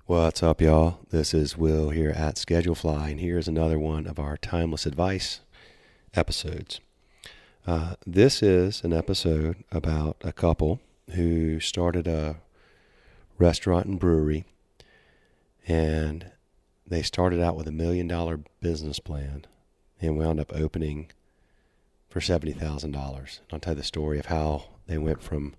What's up, y'all? This is Will here at Schedulefly, and here's another one of our Timeless Advice episodes. This is an episode about a couple who started a restaurant and brewery, and they started out with $1 million business plan and wound up opening for $70,000. I'll tell you the story of how they went from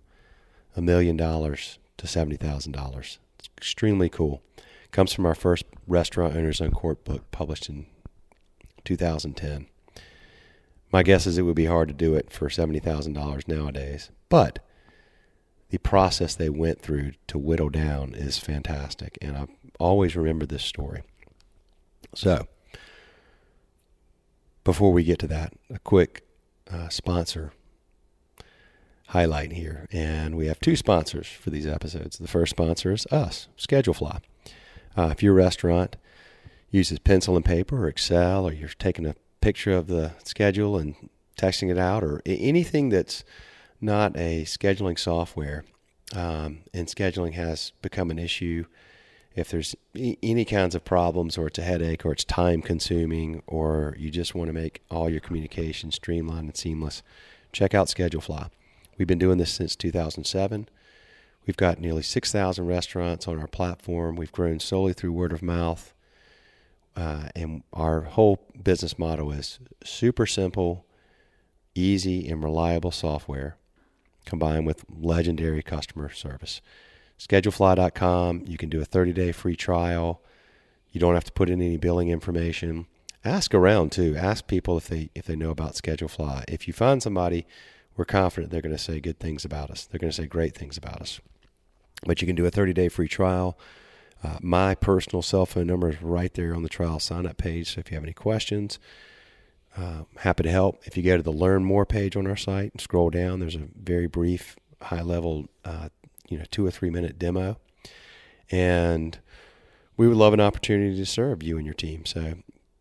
$1 million to $70,000. It's extremely cool. Comes from our first Restaurant Owners Uncorked book, published in 2010. My guess is it would be hard to do it for $70,000 nowadays, but the process they went through to whittle down is fantastic, and I always remember this story. So, before we get to that, a quick sponsor highlight here, and we have two sponsors for these episodes. The first sponsor is us, Schedulefly. If your restaurant uses pencil and paper or Excel, or you're taking a picture of the schedule and texting it out, or anything that's not a scheduling software, and scheduling has become an issue, if there's any kinds of problems, or it's a headache, or it's time consuming, or you just want to make all your communication streamlined and seamless, check out Schedulefly. We've been doing this since 2007. We've got nearly 6,000 restaurants on our platform. We've grown solely through word of mouth. And our whole business model is super simple, easy, and reliable software combined with legendary customer service. Schedulefly.com. You can do a 30-day free trial. You don't have to put in any billing information. Ask around, too. Ask people if they know about Schedulefly. If you find somebody, we're confident they're going to say good things about us. They're going to say great things about us. But you can do a 30-day free trial. My personal cell phone number is right there on the trial sign-up page. So if you have any questions, happy to help. If you go to the Learn More page on our site and scroll down, there's a very brief, high-level, 2 or 3 minute demo. And we would love an opportunity to serve you and your team. So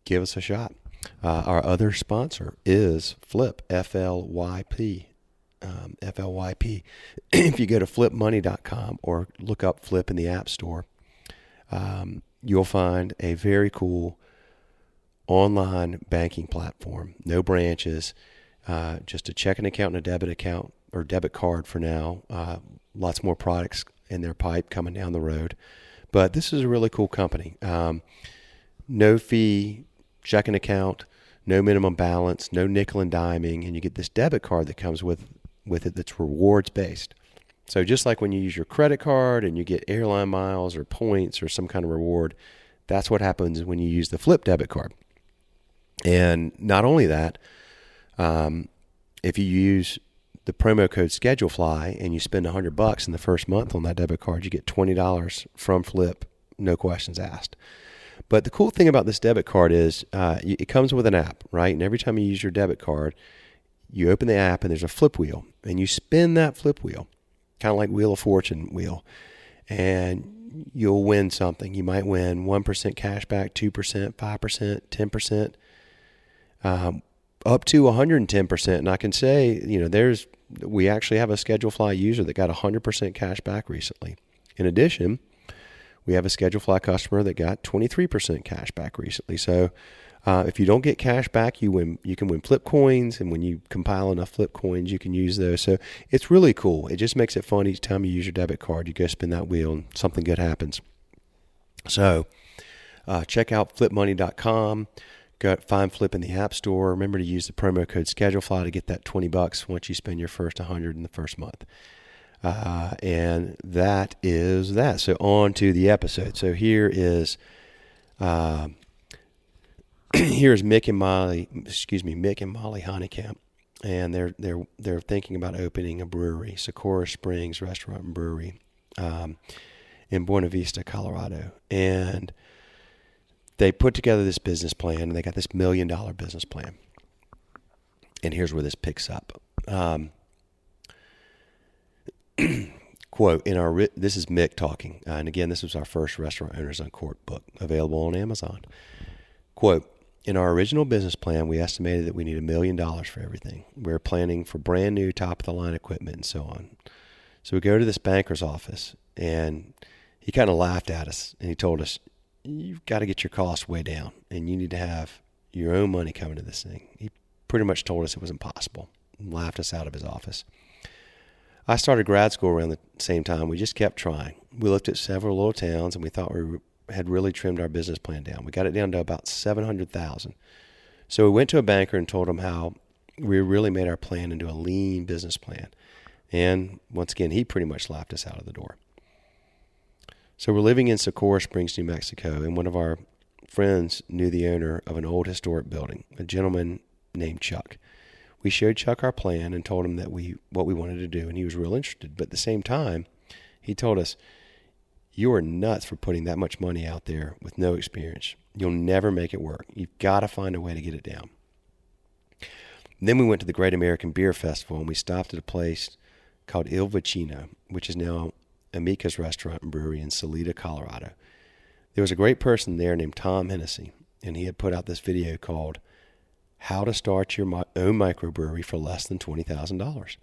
give us a shot. Our other sponsor is Flip, F-L-Y-P. F-L-Y-P. If you go to flipmoney.com or look up Flip in the App Store, you'll find a very cool online banking platform. No branches, just a checking account and a debit account or debit card for now. Lots more products in their pipe coming down the road. But this is a really cool company. No fee checking account, no minimum balance, no nickel and diming, and you get this debit card that comes with it that's rewards based. So just like when you use your credit card and you get airline miles or points or some kind of reward, that's what happens when you use the Flip debit card. And not only that, if you use the promo code Schedulefly and you spend $100 in the first month on that debit card, you get $20 from Flip, no questions asked. But the cool thing about this debit card is it comes with an app, right? And every time you use your debit card, you open the app and there's a flip wheel, and you spin that flip wheel, kind of like Wheel of Fortune wheel, and you'll win something. You might win 1% cash back, 2%, 5%, 10%, up to 110%. And I can say, we actually have a Schedulefly user that got 100% cash back recently. In addition, we have a Schedulefly customer that got 23% cash back recently. So if you don't get cash back, you can win flip coins, and when you compile enough flip coins, you can use those. So it's really cool. It just makes it fun each time you use your debit card. You go spin that wheel, and something good happens. So check out flipmoney.com. Find Flip in the App Store. Remember to use the promo code Schedulefly to get that $20 once you spend your first $100 in the first month. And that is that. So on to the episode. So here is here's Mick and Molly Honeycamp, and they're thinking about opening a brewery, Socorro Springs Restaurant and Brewery, in Buena Vista, Colorado. And they put together this business plan, and they got this $1 million business plan. And here's where this picks up. Quote, this is Mick talking, and again, this was our first Restaurant Owners Uncorked book, available on Amazon. Quote, in our original business plan, we estimated that we need $1 million for everything. We're planning for brand new top-of-the-line equipment and so on. So we go to this banker's office, and he kind of laughed at us, and he told us, you've got to get your costs way down, and you need to have your own money coming to this thing. He pretty much told us it was impossible and laughed us out of his office. I started grad school around the same time. We just kept trying. We looked at several little towns, and we thought we had really trimmed our business plan down. We got it down to about $700,000. So we went to a banker and told him how we really made our plan into a lean business plan. And once again, he pretty much laughed us out of the door. So we're living in Socorro Springs, New Mexico, and one of our friends knew the owner of an old historic building, a gentleman named Chuck. We showed Chuck our plan and told him that what we wanted to do, and he was real interested. But at the same time, he told us, you are nuts for putting that much money out there with no experience. You'll never make it work. You've got to find a way to get it down. Then we went to the Great American Beer Festival, and we stopped at a place called Il Vicino, which is now Amica's Restaurant and Brewery in Salida, Colorado. There was a great person there named Tom Hennessy, and he had put out this video called How to Start Your Own Microbrewery for Less Than $20,000.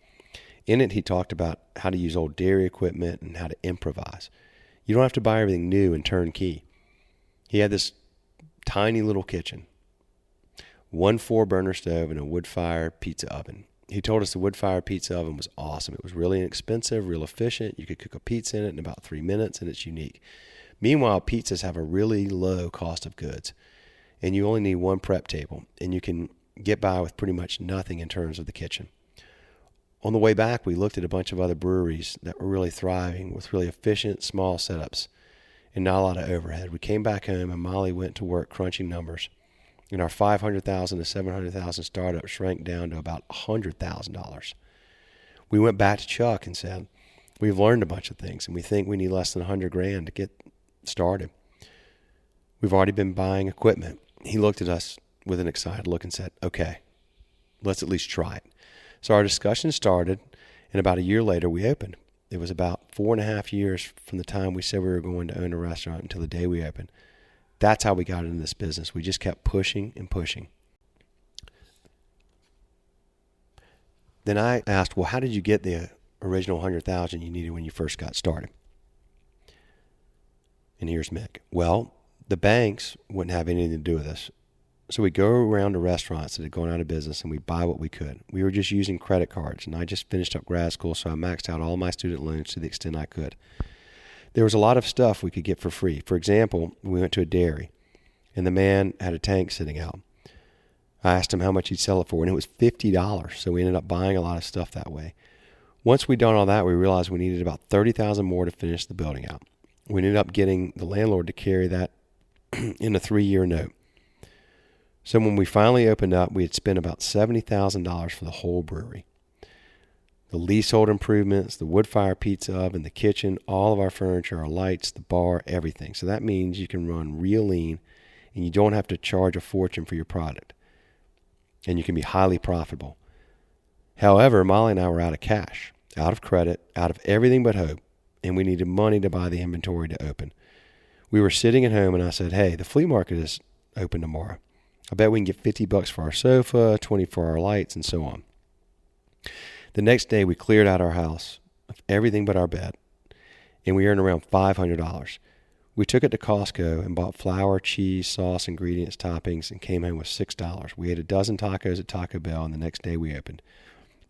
In it, he talked about how to use old dairy equipment and how to improvise. You don't have to buy everything new and turnkey. He had this tiny little kitchen, 1 4-burner stove, and a wood-fired pizza oven. He told us the wood-fired pizza oven was awesome. It was really inexpensive, real efficient. You could cook a pizza in it in about 3 minutes, and it's unique. Meanwhile, pizzas have a really low cost of goods, and you only need 1 prep table, and you can get by with pretty much nothing in terms of the kitchen. On the way back, we looked at a bunch of other breweries that were really thriving with really efficient, small setups and not a lot of overhead. We came back home, and Molly went to work crunching numbers, and our $500,000 to $700,000 startup shrank down to about $100,000. We went back to Chuck and said, we've learned a bunch of things, and we think we need less than $100,000 to get started. We've already been buying equipment. He looked at us with an excited look and said, okay, let's at least try it. So our discussion started, and about a year later, we opened. It was about 4.5 years from the time we said we were going to own a restaurant until the day we opened. That's how we got into this business. We just kept pushing and pushing. Then I asked, well, how did you get the original $100,000 you needed when you first got started? And here's Mick. Well, the banks wouldn't have anything to do with us. So we go around to restaurants that had gone out of business, and we buy what we could. We were just using credit cards, and I just finished up grad school, so I maxed out all my student loans to the extent I could. There was a lot of stuff we could get for free. For example, we went to a dairy, and the man had a tank sitting out. I asked him how much he'd sell it for, and it was $50, so we ended up buying a lot of stuff that way. Once we'd done all that, we realized we needed about $30,000 more to finish the building out. We ended up getting the landlord to carry that in a 3-year note. So when we finally opened up, we had spent about $70,000 for the whole brewery. The leasehold improvements, the wood-fired pizza oven, the kitchen, all of our furniture, our lights, the bar, everything. So that means you can run real lean, and you don't have to charge a fortune for your product. And you can be highly profitable. However, Molly and I were out of cash, out of credit, out of everything but hope, and we needed money to buy the inventory to open. We were sitting at home, and I said, hey, the flea market is open tomorrow. I bet we can get $50 for our sofa, $20 for our lights, and so on. The next day, we cleared out our house of everything but our bed, and we earned around $500. We took it to Costco and bought flour, cheese, sauce, ingredients, toppings, and came home with $6. We ate a dozen tacos at Taco Bell, and the next day we opened.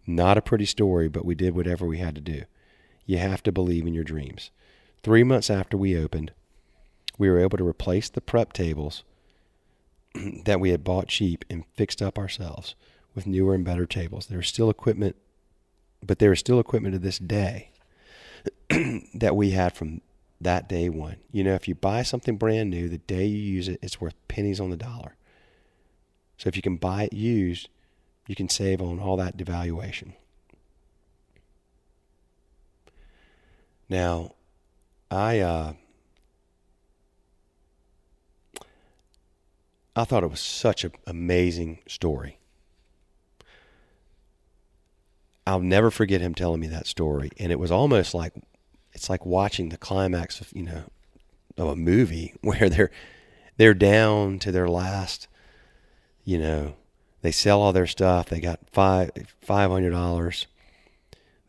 Not a pretty story, but we did whatever we had to do. You have to believe in your dreams. 3 months after we opened, we were able to replace the prep tables that we had bought cheap and fixed up ourselves with newer and better tables. There was still equipment, but there is still equipment to this day that we had from that day one. You know, if you buy something brand new, the day you use it, it's worth pennies on the dollar. So if you can buy it used, you can save on all that devaluation. Now, I thought it was such an amazing story. I'll never forget him telling me that story. And it was almost like, it's like watching the climax of, of a movie where they're down to their last, they sell all their stuff. They got $500.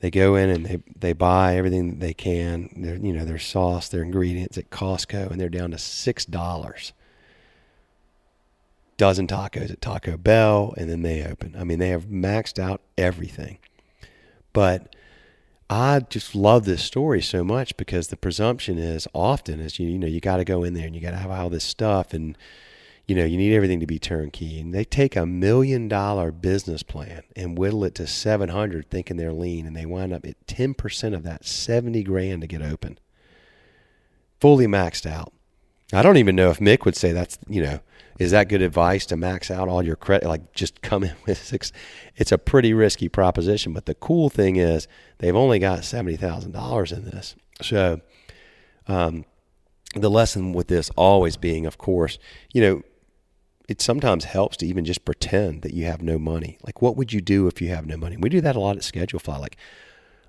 They go in and they buy everything that they can, their sauce, their ingredients at Costco, and they're down to $6. Dozen tacos at Taco Bell, and then they open. I mean, they have maxed out everything. But I just love this story so much because the presumption is often is, you got to go in there and you got to have all this stuff, and you need everything to be turnkey. And they take $1 million business plan and whittle it to 700 thinking they're lean, and they wind up at 10% of that, $70,000 to get open. Fully maxed out. I don't even know if Mick would say that's, is that good advice to max out all your credit? Like just come in with 6. It's a pretty risky proposition, but the cool thing is they've only got $70,000 in this. So the lesson with this always being, of course, it sometimes helps to even just pretend that you have no money. Like, what would you do if you have no money? We do that a lot at Schedule Fly. Like,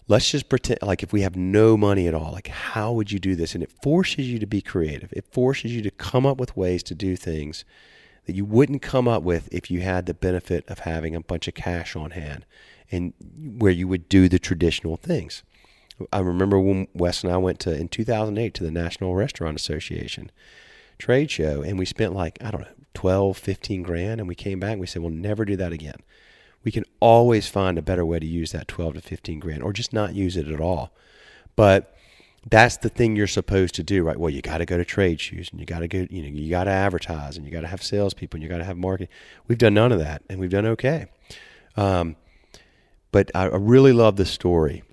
let's just pretend, like, if we have no money at all, like, how would you do this? And it forces you to be creative. It forces you to come up with ways to do things that you wouldn't come up with if you had the benefit of having a bunch of cash on hand and where you would do the traditional things. I remember when Wes and I went in 2008 to the National Restaurant Association trade show, and we spent like, I don't know, 12, 15 grand, and we came back and we said, we'll never do that again. We can always find a better way to use that 12 to 15 grand, or just not use it at all. But that's the thing you're supposed to do, right? Well, you got to go to trade shows, and you got to go, you got to advertise, and you got to have salespeople, and you got to have marketing. We've done none of that, and we've done okay. But I really love the story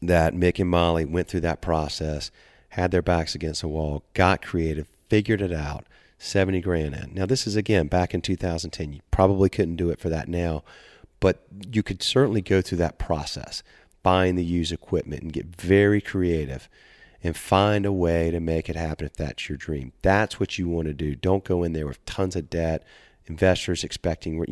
that Mick and Molly went through that process, had their backs against the wall, got creative, figured it out, 70 grand in. Now, this is, again, back in 2010. You probably couldn't do it for that now, but you could certainly go through that process, buying the used equipment, and get very creative and find a way to make it happen if that's your dream. That's what you want to do. Don't go in there with tons of debt, investors expecting,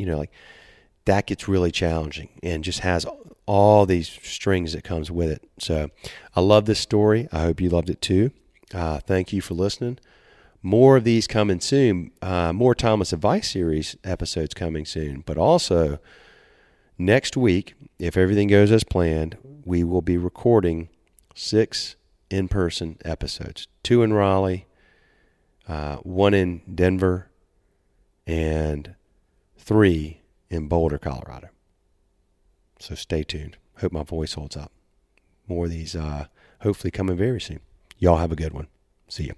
that gets really challenging and just has all these strings that comes with it. So I love this story. I hope you loved it too. Thank you for listening. More of these coming soon. More Thomas Advice Series episodes coming soon. But also, next week, if everything goes as planned, we will be recording 6 in-person episodes. 2 in Raleigh, 1 in Denver, and 3 in Boulder, Colorado. So stay tuned. Hope my voice holds up. More of these hopefully coming very soon. Y'all have a good one. See ya.